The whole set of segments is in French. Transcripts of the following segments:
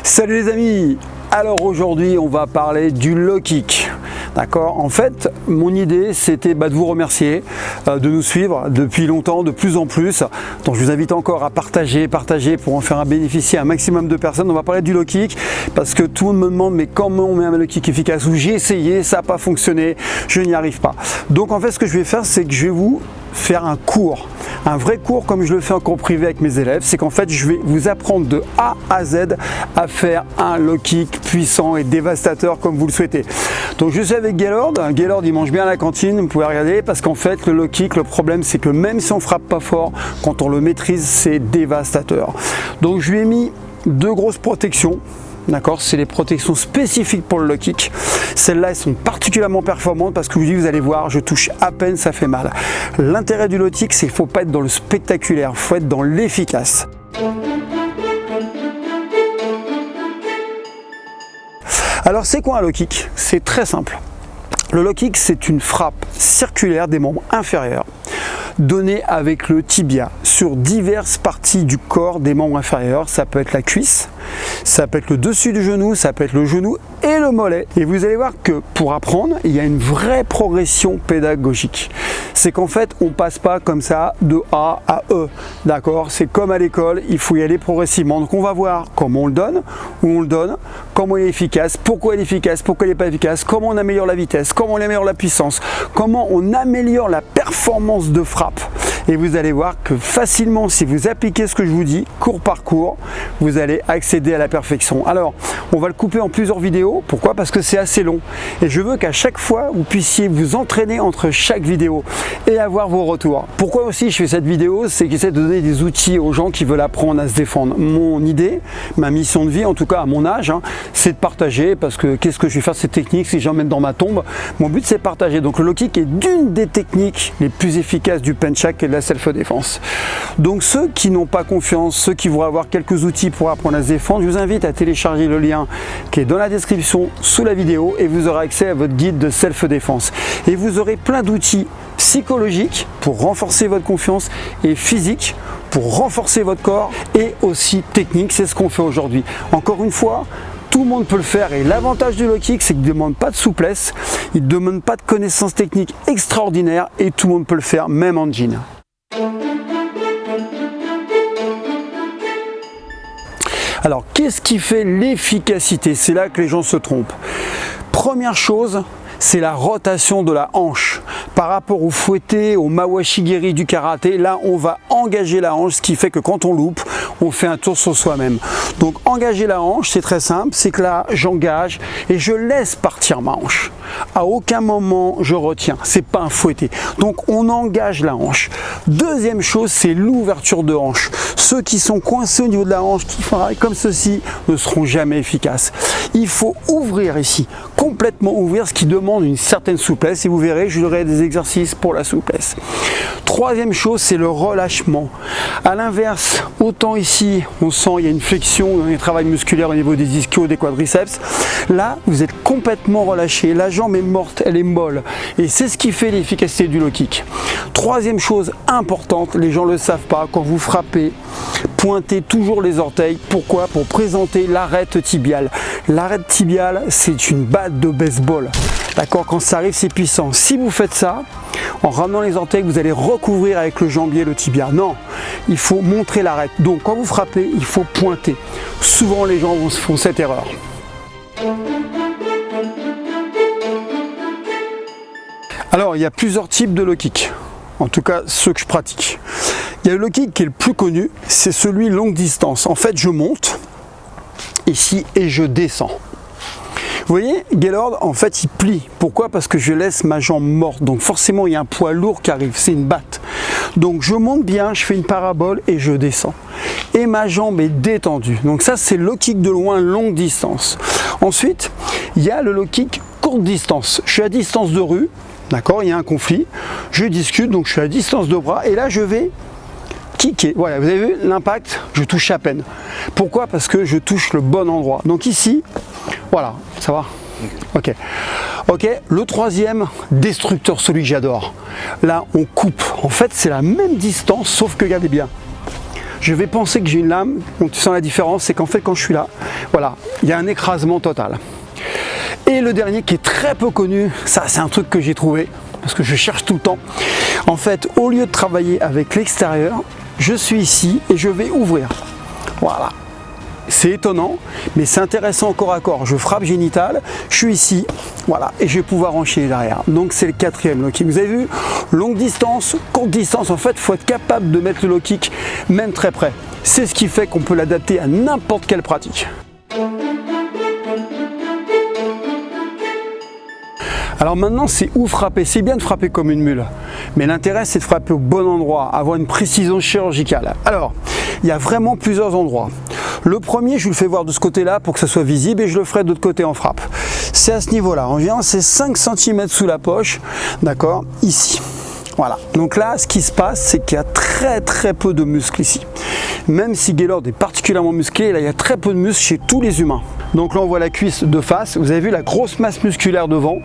Salut les amis. Alors aujourd'hui on va parler du low kick. D'accord. En fait mon idée c'était de vous remercier de nous suivre depuis longtemps, de plus en plus. Donc je vous invite encore à partager pour en faire bénéficier un maximum de personnes. On va parler du low kick parce que tout le monde me demande mais comment on met un low kick efficace, ou j'ai essayé, ça n'a pas fonctionné, je n'y arrive pas. Donc en fait ce que je vais faire c'est que je vais vous faire un cours, un vrai cours comme je le fais en cours privé avec mes élèves. C'est qu'en fait je vais vous apprendre de A à Z à faire un low kick puissant et dévastateur comme vous le souhaitez. Donc je suis avec Gaylord. Gaylord il mange bien à la cantine, vous pouvez regarder, parce qu'en fait le low kick, le problème c'est que même si on frappe pas fort, quand on le maîtrise c'est dévastateur. Donc je lui ai mis deux grosses protections. D'accord, c'est les protections spécifiques pour le low kick. Celles-là, elles sont particulièrement performantes parce que vous allez voir, je touche à peine, ça fait mal. L'intérêt du low kick, c'est qu'il ne faut pas être dans le spectaculaire, il faut être dans l'efficace. Alors, c'est quoi un low kick? C'est très simple. Le low kick, c'est une frappe circulaire des membres inférieurs donnée avec le tibia sur diverses parties du corps des membres inférieurs. Ça peut être la cuisse, ça peut être le dessus du genou, ça peut être le genou et le mollet. Et vous allez voir que pour apprendre, il y a une vraie progression pédagogique. C'est qu'en fait, on passe pas comme ça de A à E. D'accord? C'est comme à l'école, il faut y aller progressivement. Donc on va voir comment on le donne, où on le donne, comment il est efficace, pourquoi il est efficace, pourquoi il n'est pas efficace, comment on améliore la vitesse, comment on améliore la puissance, comment on améliore la performance de frappe. Et vous allez voir que facilement, si vous appliquez ce que je vous dis, cours par cours, vous allez accéder à la perfection. Alors, on va le couper en plusieurs vidéos. Pourquoi? Parce que c'est assez long. Et je veux qu'à chaque fois, vous puissiez vous entraîner entre chaque vidéo et avoir vos retours. Pourquoi aussi je fais cette vidéo? C'est que j'essaie de donner des outils aux gens qui veulent apprendre à se défendre. Mon idée, ma mission de vie, en tout cas à mon âge, c'est de partager, parce que qu'est-ce que je vais faire de ces techniques si j'emmène dans ma tombe? Mon but, c'est de partager. Donc le low kick est d'une des techniques les plus efficaces du penchak et de la self-défense. Donc ceux qui n'ont pas confiance, ceux qui vont avoir quelques outils pour apprendre à se défendre, je vous invite à télécharger le lien qui est dans la description sous la vidéo et vous aurez accès à votre guide de self-défense. Et vous aurez plein d'outils psychologiques pour renforcer votre confiance et physique pour renforcer votre corps, et aussi technique. C'est ce qu'on fait aujourd'hui. Encore une fois, tout le monde peut le faire, et l'avantage du low kick, c'est qu'il ne demande pas de souplesse, il ne demande pas de connaissances techniques extraordinaires, et tout le monde peut le faire, même en jean. Alors, qu'est-ce qui fait l'efficacité? C'est là que les gens se trompent. Première chose, c'est la rotation de la hanche. Par rapport au fouetté, au mawashigiri du karaté, là on va engager la hanche, ce qui fait que quand on loupe, on fait un tour sur soi-même. Donc engager la hanche, c'est très simple, c'est que là j'engage et je laisse partir ma hanche. À aucun moment je retiens, c'est pas un fouetté. Donc on engage la hanche. Deuxième chose, c'est l'ouverture de hanche. Ceux qui sont coincés au niveau de la hanche, qui font comme ceci, ne seront jamais efficaces. Il faut ouvrir ici, complètement ouvrir, ce qui demande une certaine souplesse, et vous verrez, je vous donnerai des exercices pour la souplesse. Troisième chose, c'est le relâchement. À l'inverse, autant ici, on sent il y a une flexion, un travail musculaire au niveau des ischios, des quadriceps. Là, vous êtes complètement relâché. La jambe est morte, elle est molle. Et c'est ce qui fait l'efficacité du low kick. Troisième chose importante, les gens ne le savent pas, quand vous frappez, pointez toujours les orteils. Pourquoi? Pour présenter l'arête tibiale. L'arête tibiale, c'est une batte de baseball. D'accord? Quand ça arrive, c'est puissant. Si vous faites ça, en ramenant les orteils, vous allez recouvrir avec le jambier le tibia. Non, il faut montrer l'arête. Donc quand vous frappez, il faut pointer. Souvent les gens font cette erreur. Alors il y a plusieurs types de low kick, en tout cas ceux que je pratique. Il y a le low kick qui est le plus connu, c'est celui longue distance. En fait je monte ici et je descends. Vous voyez, Gaylord, en fait, il plie. Pourquoi? Parce que je laisse ma jambe morte. Donc forcément, il y a un poids lourd qui arrive. C'est une batte. Donc je monte bien, je fais une parabole et je descends. Et ma jambe est détendue. Donc ça, c'est le low kick de loin, longue distance. Ensuite, il y a le low kick courte distance. Je suis à distance de rue. D'accord, il y a un conflit. Je discute, donc je suis à distance de bras. Et là, je vais kicker. Voilà, vous avez vu l'impact, je touche à peine. Pourquoi? Parce que je touche le bon endroit. Donc ici, voilà, ça va? Ok. Ok, le troisième, destructeur, celui que j'adore. Là, on coupe. En fait, c'est la même distance, sauf que regardez bien. je vais penser que j'ai une lame. Bon, tu sens la différence, c'est qu'en fait quand je suis là, voilà, il y a un écrasement total. Et le dernier qui est très peu connu, ça c'est un truc que j'ai trouvé, parce que je cherche tout le temps. En fait, au lieu de travailler avec l'extérieur, je suis ici et je vais ouvrir. Voilà. C'est étonnant, mais c'est intéressant corps à corps. Je frappe génital, je suis ici, voilà, et je vais pouvoir enchaîner derrière. Donc c'est le quatrième low kick. Vous avez vu, longue distance, courte distance, en fait, il faut être capable de mettre le low kick même très près. C'est ce qui fait qu'on peut l'adapter à n'importe quelle pratique. Alors maintenant, c'est où frapper? C'est bien de frapper comme une mule, mais l'intérêt c'est de frapper au bon endroit, avoir une précision chirurgicale. Alors, il y a vraiment plusieurs endroits. Le premier, je vous le fais voir de ce côté-là pour que ça soit visible et je le ferai de l'autre côté en frappe. C'est à ce niveau-là, environ c'est 5 cm sous la poche, d'accord, ici. Voilà, donc là, ce qui se passe, c'est qu'il y a très peu de muscles ici. Même si Gaylord est particulièrement musclé, là, il y a très peu de muscles chez tous les humains. Donc là, on voit la cuisse de face. Vous avez vu la grosse masse musculaire devant.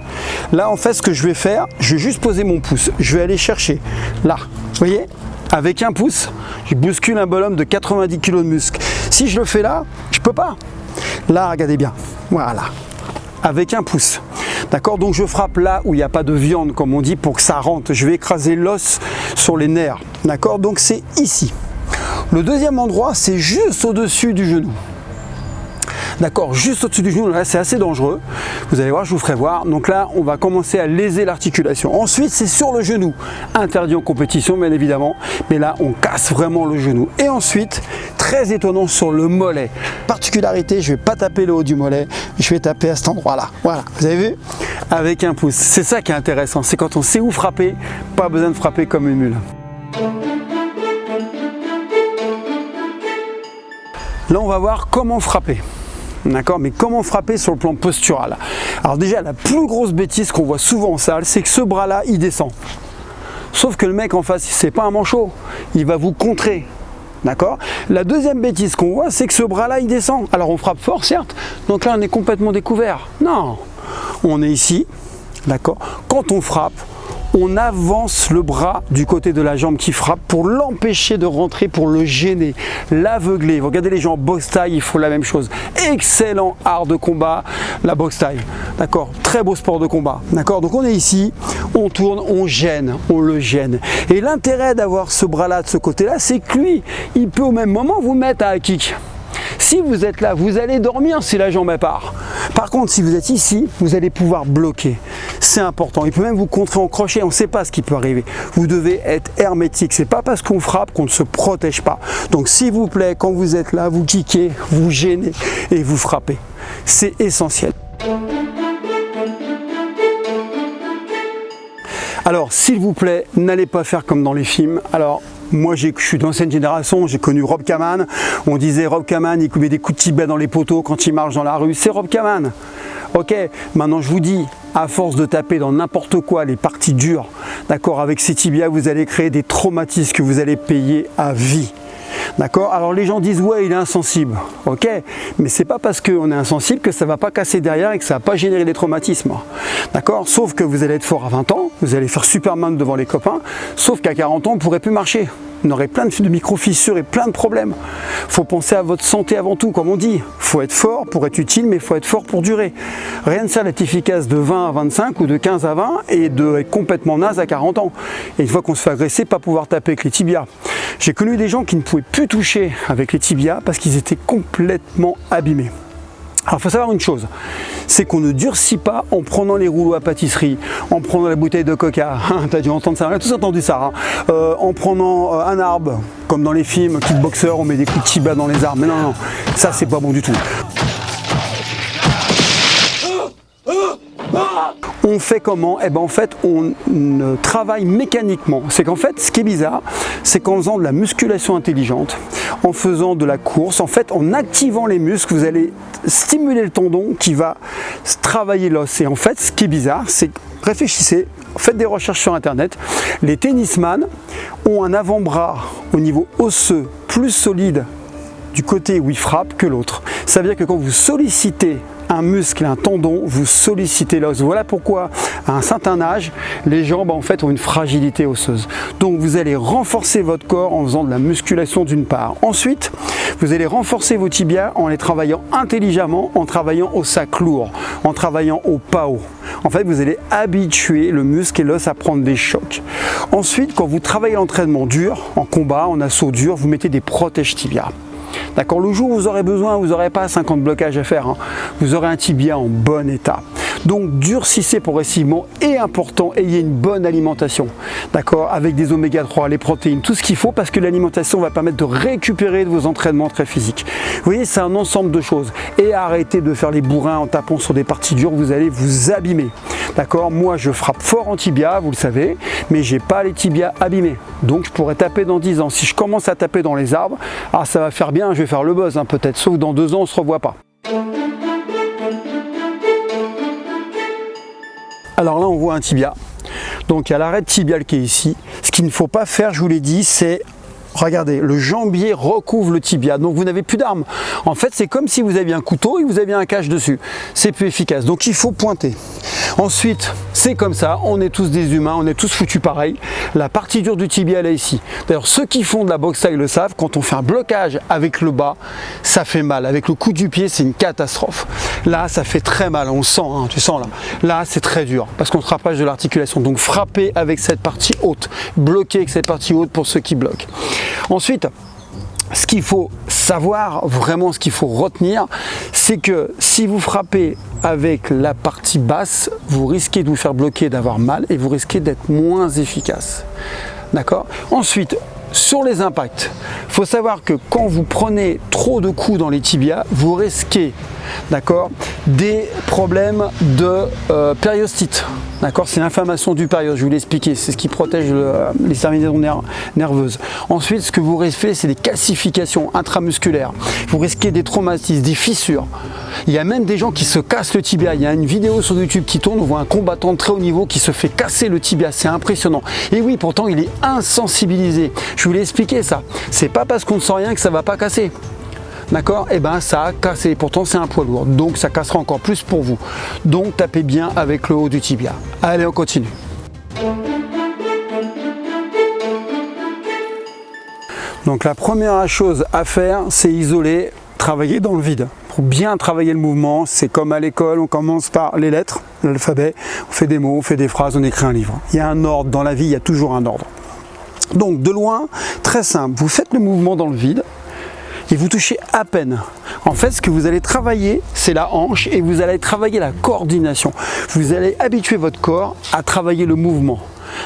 Là, en fait, ce que je vais faire, je vais juste poser mon pouce. Je vais aller chercher là, vous voyez, avec un pouce, je bouscule un bonhomme de 90 kg de muscle. Si je le fais là, je peux pas. Là, regardez bien, voilà, avec un pouce. D'accord, donc je frappe là où il n'y a pas de viande, comme on dit, pour que ça rentre. Je vais écraser l'os sur les nerfs. D'accord, donc c'est ici. Le deuxième endroit, c'est juste au-dessus du genou. D'accord, juste au-dessus du genou, là c'est assez dangereux. Vous allez voir, je vous ferai voir. Donc là, on va commencer à léser l'articulation. Ensuite, c'est sur le genou. Interdit en compétition, bien évidemment. Mais là, on casse vraiment le genou. Et ensuite, très étonnant, sur le mollet. Particularité, je ne vais pas taper le haut du mollet. Je vais taper à cet endroit-là. Voilà, vous avez vu? Avec un pouce. C'est ça qui est intéressant. C'est quand on sait où frapper, pas besoin de frapper comme une mule. Là, on va voir comment frapper. D'accord, mais comment frapper sur le plan postural? Alors déjà, la plus grosse bêtise qu'on voit souvent en salle, c'est que ce bras-là, il descend. Sauf que le mec en face, c'est pas un manchot, il va vous contrer. D'accord? La deuxième bêtise qu'on voit, c'est que ce bras-là, il descend. Alors on frappe fort, certes, donc là on est complètement découvert. Non, on est ici, d'accord? Quand on frappe, on avance le bras du côté de la jambe qui frappe pour l'empêcher de rentrer, pour le gêner, l'aveugler. Vous regardez les gens en boxe taille, il faut la même chose. Excellent art de combat, la boxe taille. D'accord, très beau sport de combat. D'accord, donc on est ici, on tourne, on gêne, on le gêne. Et l'intérêt d'avoir ce bras-là de ce côté-là, c'est que lui, il peut au même moment vous mettre à un kick. Si vous êtes là, vous allez dormir si la jambe est part. Par contre, si vous êtes ici, vous allez pouvoir bloquer. C'est important. Il peut même vous contrer en crochet. On ne sait pas ce qui peut arriver. Vous devez être hermétique. C'est pas parce qu'on frappe qu'on ne se protège pas. Donc, s'il vous plaît, quand vous êtes là, vous kickez, vous gênez et vous frappez. C'est essentiel. Alors, s'il vous plaît, n'allez pas faire comme dans les films. Alors, moi, je suis d'ancienne génération, j'ai connu Rob Kaman. On disait Rob Kaman, il met des coups de tibia dans les poteaux quand il marche dans la rue. C'est Rob Kaman. Ok, maintenant je vous dis, à force de taper dans n'importe quoi, les parties dures, d'accord, avec ces tibias, vous allez créer des traumatismes que vous allez payer à vie. D'accord? Alors les gens disent ouais, il est insensible. Ok, mais c'est pas parce qu'on est insensible que ça va pas casser derrière et que ça va pas générer des traumatismes. D'accord? Sauf que vous allez être fort à 20 ans, vous allez faire Superman devant les copains, sauf qu'à 40 ans, on pourrait plus marcher. On aurait plein de micro-fissures et plein de problèmes. Il faut penser à votre santé avant tout, comme on dit. Il faut être fort pour être utile, mais il faut être fort pour durer. Rien de ça d'être efficace de 20 à 25 ou de 15 à 20 et d'être complètement naze à 40 ans. Et une fois qu'on se fait agresser, pas pouvoir taper avec les tibias. J'ai connu des gens qui ne pouvaient plus toucher avec les tibias parce qu'ils étaient complètement abîmés. Alors il faut savoir une chose, c'est qu'on ne durcit pas en prenant les rouleaux à pâtisserie, en prenant la bouteille de coca, t'as dû entendre ça, on a tous entendu ça, en prenant un arbre, comme dans les films kickboxers, on met des coups de tibia dans les arbres, mais non, ça c'est pas bon du tout. On fait comment? Eh ben en fait, on travaille mécaniquement. C'est qu'en fait, ce qui est bizarre, c'est qu'en faisant de la musculation intelligente, en faisant de la course, en fait, en activant les muscles, vous allez stimuler le tendon qui va travailler l'os. Et en fait, ce qui est bizarre, c'est que réfléchissez, faites des recherches sur Internet. Les tennisman ont un avant-bras au niveau osseux plus solide du côté où il frappe que l'autre. Ça veut dire que quand vous sollicitez un muscle, un tendon, vous sollicitez l'os. Voilà pourquoi à un certain âge, les jambes en fait ont une fragilité osseuse. Donc vous allez renforcer votre corps en faisant de la musculation d'une part. Ensuite, vous allez renforcer vos tibias en les travaillant intelligemment, en travaillant au sac lourd, en travaillant au pas haut. En fait, vous allez habituer le muscle et l'os à prendre des chocs. Ensuite, quand vous travaillez l'entraînement dur, en combat, en assaut dur, vous mettez des protèges tibias. D'accord, le jour où vous aurez besoin, vous n'aurez pas 50 blocages à faire, hein. Vous aurez un tibia en bon état. Donc durcissez progressivement et important, ayez une bonne alimentation, d'accord, avec des oméga 3, les protéines, tout ce qu'il faut parce que l'alimentation va permettre de récupérer de vos entraînements très physiques. Vous voyez, c'est un ensemble de choses. Et arrêtez de faire les bourrins en tapant sur des parties dures, vous allez vous abîmer. D'accord, moi je frappe fort en tibia, vous le savez, mais j'ai pas les tibias abîmés. Donc je pourrais taper dans 10 ans. Si je commence à taper dans les arbres, ah ça va faire bien, je vais faire le buzz hein, peut-être, sauf dans 2 ans on se revoit pas. Alors là on voit un tibia, donc il y a l'arête tibiale qui est ici. Ce qu'il ne faut pas faire, je vous l'ai dit, c'est regardez, le jambier recouvre le tibia, donc vous n'avez plus d'arme. En fait, c'est comme si vous aviez un couteau et vous aviez un cache dessus. C'est plus efficace, donc il faut pointer. Ensuite, c'est comme ça, on est tous des humains, on est tous foutus pareil. La partie dure du tibia, elle est ici. D'ailleurs, ceux qui font de la boxe taille le savent, quand on fait un blocage avec le bas, ça fait mal. Avec le coup du pied, c'est une catastrophe. Là, ça fait très mal, on le sent, hein, tu sens là. Là, c'est très dur, parce qu'on se rapproche de l'articulation. Donc, frappez avec cette partie haute. Bloquez avec cette partie haute pour ceux qui bloquent. Ensuite, ce qu'il faut savoir, vraiment ce qu'il faut retenir, c'est que si vous frappez avec la partie basse, vous risquez de vous faire bloquer, d'avoir mal et vous risquez d'être moins efficace. D'accord ? Ensuite, sur les impacts, il faut savoir que quand vous prenez trop de coups dans les tibias, vous risquez, d'accord, des problèmes de périostite. D'accord, c'est l'inflammation du périos, je vous l'ai expliqué, c'est ce qui protège les terminaisons nerveuses. Ensuite, ce que vous risquez, c'est des calcifications intramusculaires. Vous risquez des traumatismes, des fissures. Il y a même des gens qui se cassent le tibia. Il y a une vidéo sur YouTube qui tourne, on voit un combattant de très haut niveau qui se fait casser le tibia, c'est impressionnant. Et oui, pourtant, il est insensibilisé. Je vous l'ai expliqué ça. C'est pas parce qu'on ne sent rien que ça va pas casser. D'accord, et ben ça a cassé, pourtant c'est un poids lourd, donc ça cassera encore plus pour vous. Donc tapez bien avec le haut du tibia. Allez, on continue. Donc la première chose à faire, c'est isoler, travailler dans le vide. Pour bien travailler le mouvement, c'est comme à l'école, on commence par les lettres, l'alphabet, on fait des mots, on fait des phrases, on écrit un livre. Il y a un ordre, dans la vie il y a toujours un ordre. Donc de loin, très simple, vous faites le mouvement dans le vide, et vous touchez à peine. En fait, ce que vous allez travailler, c'est la hanche et vous allez travailler la coordination. Vous allez habituer votre corps à travailler le mouvement.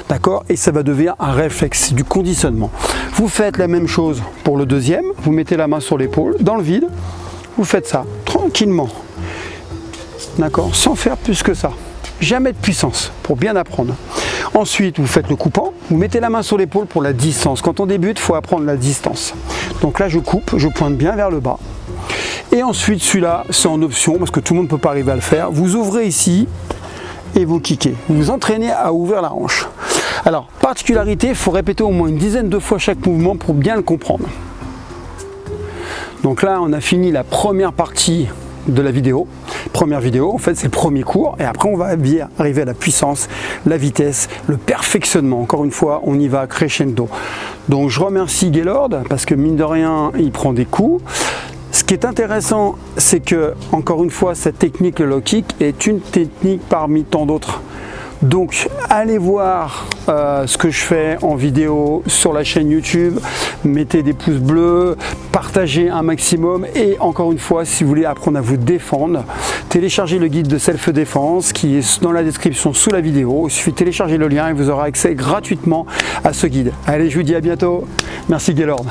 D'accord ? Et ça va devenir un réflexe, du conditionnement. Vous faites la même chose pour le deuxième. Vous mettez la main sur l'épaule, dans le vide. Vous faites ça tranquillement. D'accord ? Sans faire plus que ça. Jamais de puissance pour bien apprendre. Ensuite, vous faites le coupant, vous mettez la main sur l'épaule pour la distance. Quand on débute, il faut apprendre la distance. Donc là, je coupe, je pointe bien vers le bas. Et ensuite, celui-là, c'est en option parce que tout le monde ne peut pas arriver à le faire. Vous ouvrez ici et vous kickez. Vous vous entraînez à ouvrir la hanche. Alors, particularité, il faut répéter au moins une dizaine de fois chaque mouvement pour bien le comprendre. Donc là, on a fini la première partie de la vidéo. Première vidéo, en fait, c'est le premier cours et après on va bien arriver à la puissance, la vitesse, le perfectionnement. Encore une fois, on y va crescendo. Donc je remercie Gaylord parce que mine de rien, il prend des coups. Ce qui est intéressant, c'est que, encore une fois, cette technique, le low kick, est une technique parmi tant d'autres. Donc allez voir ce que je fais en vidéo sur la chaîne YouTube, mettez des pouces bleus, partagez un maximum et encore une fois, si vous voulez apprendre à vous défendre, téléchargez le guide de self-défense qui est dans la description sous la vidéo. Il suffit de télécharger le lien et vous aurez accès gratuitement à ce guide. Allez, je vous dis à bientôt. Merci Gaylord.